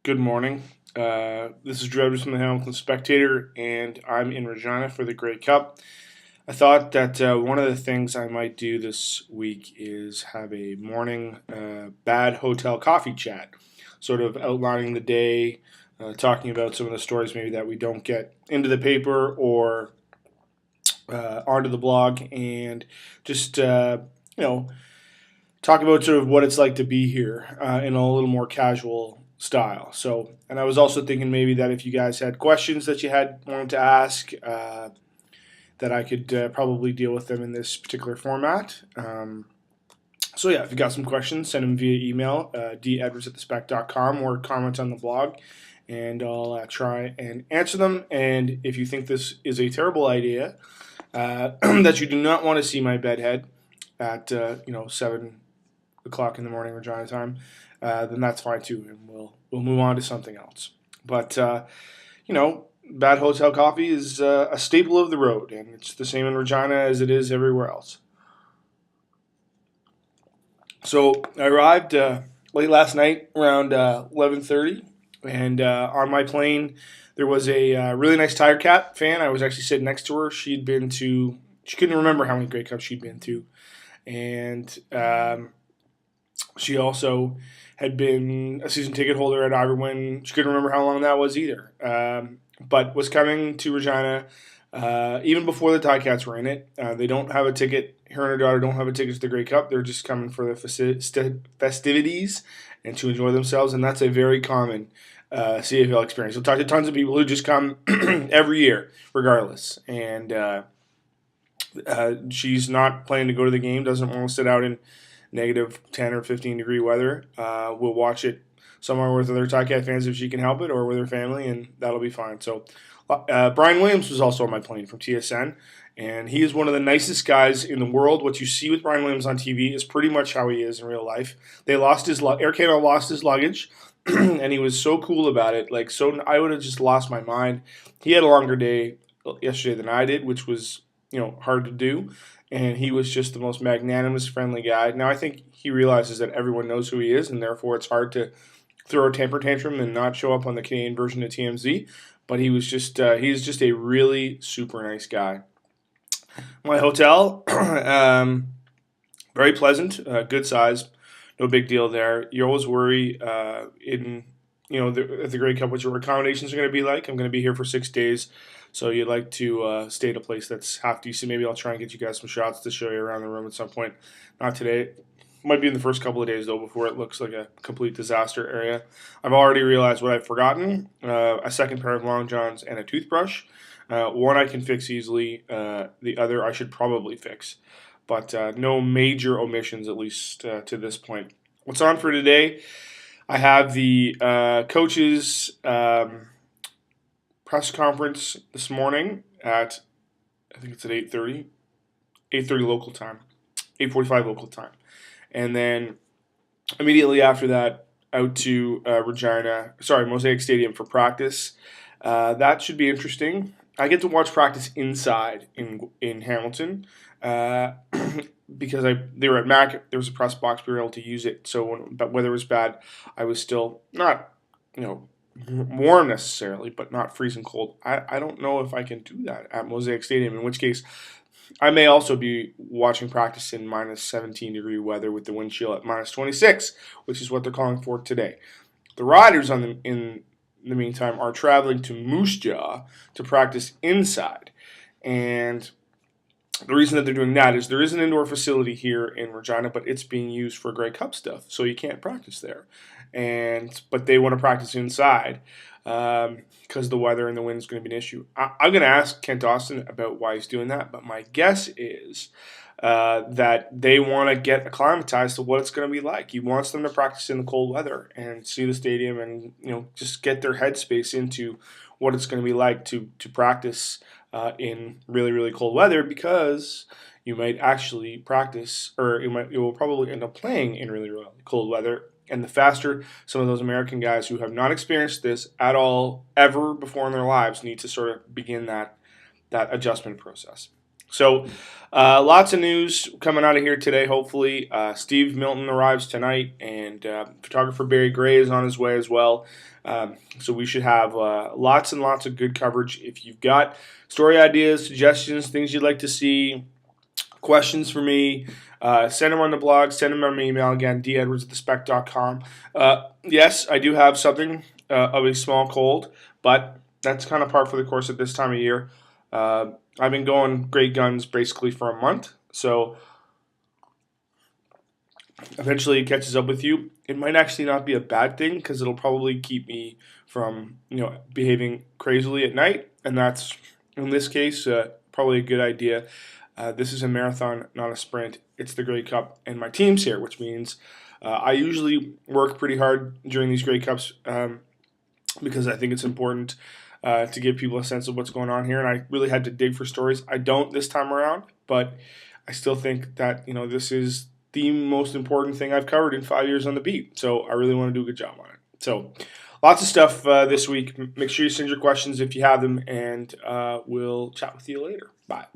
Good morning. This is Drew Edwards from the Hamilton Spectator, and I'm in Regina for the Grey Cup. I thought that one of the things I might do this week is have a morning bad hotel coffee chat, sort of outlining the day, talking about some of the stories maybe that we don't get into the paper or onto the blog, and just talk about sort of what it's like to be here in a little more casual style. So, and I was also thinking maybe that if you guys had questions that you had wanted to ask, that I could probably deal with them in this particular format. So yeah, if you got some questions, send them via email, dedwards@thespec.com, or comment on the blog, and I'll try and answer them. And if you think this is a terrible idea, that you do not want to see my bedhead at 7 o'clock in the morning Regina time, then that's fine too, and we'll move on to something else. But bad hotel coffee is a staple of the road, and it's the same in Regina as it is everywhere else. So I arrived late last night around 11:30, and on my plane there was a really nice Tiger Cat fan. I was actually sitting next to her. She couldn't remember how many Grey Cups she'd been to, and she also had been a season ticket holder at Iverwin. She couldn't remember how long that was either, but was coming to Regina even before the Ticats were in it. They don't have a ticket. Her and her daughter don't have a ticket to the Grey Cup. They're just coming for the festivities and to enjoy themselves, and that's a very common CFL experience. You'll talk to tons of people who just come every year, regardless, and she's not planning to go to the game, doesn't want to sit out in negative 10 or 15 degree weather. We'll watch it somewhere with other Ticat fans if she can help it, or with her family, and that'll be fine. So Brian Williams was also on my plane from TSN, and he is one of the nicest guys in the world. What you see with Brian Williams on TV is pretty much how he is in real life. Air Canada lost his luggage, and he was so cool about it. I would have just lost my mind. He had a longer day yesterday than I did, which was hard to do. And he was just the most magnanimous, friendly guy. Now, I think he realizes that everyone knows who he is, and therefore it's hard to throw a temper tantrum and not show up on the Canadian version of TMZ. But he's just a really super nice guy. My hotel, very pleasant, good size, no big deal there. You always worry at the Grey Cup what your accommodations are going to be like. I'm going to be here for 6 days. So you'd like to stay at a place that's half decent. Maybe I'll try and get you guys some shots to show you around the room at some point. Not today. Might be in the first couple of days, though, before it looks like a complete disaster area. I've already realized what I've forgotten. A second pair of long johns and a toothbrush. One I can fix easily. The other I should probably fix. But no major omissions, at least to this point. What's on for today? I have the coaches' press conference this morning at, I think it's at 8:30, 8:30 local time, 8:45 local time. And then immediately after that, out to Mosaic Stadium for practice. That should be interesting. I get to watch practice inside in Hamilton because they were at Mac. There was a press box. We were able to use it. So when the weather was bad, I was still not, warm necessarily, but not freezing cold. I don't know if I can do that at Mosaic Stadium, in which case I may also be watching practice in minus 17 degree weather with the wind chill at minus 26, which is what they're calling for today. The Riders in the meantime are traveling to Moose Jaw to practice inside, and the reason that they're doing that is there is an indoor facility here in Regina, but it's being used for Grey Cup stuff, so you can't practice there. But they want to practice inside because the weather and the wind is going to be an issue. I'm going to ask Kent Austin about why he's doing that, but my guess is that they want to get acclimatized to what it's going to be like. He wants them to practice in the cold weather and see the stadium and just get their headspace into what it's going to be like to practice in really, really cold weather, because you might actually practice, or you will probably end up playing in really, really cold weather. And the faster some of those American guys who have not experienced this at all ever before in their lives need to sort of begin that adjustment process. So, lots of news coming out of here today, hopefully. Steve Milton arrives tonight, and photographer Barry Gray is on his way as well. So, we should have lots and lots of good coverage. If you've got story ideas, suggestions, things you'd like to see, questions for me, send them on the blog, send them on my email again, dedwards@thespec.com. Yes, I do have something of a small cold, but that's kind of par for the course at this time of year. I've been going great guns basically for a month, so eventually it catches up with you. It might actually not be a bad thing because it'll probably keep me from behaving crazily at night, and that's in this case probably a good idea. This is a marathon, not a sprint. It's the Grey Cup, and my team's here, which means I usually work pretty hard during these Grey Cups because I think it's important to give people a sense of what's going on here. And I really had to dig for stories. I don't this time around, but I still think that this is the most important thing I've covered in 5 years on the beat. So I really want to do a good job on it. So lots of stuff this week. Make sure you send your questions if you have them, and we'll chat with you later. Bye.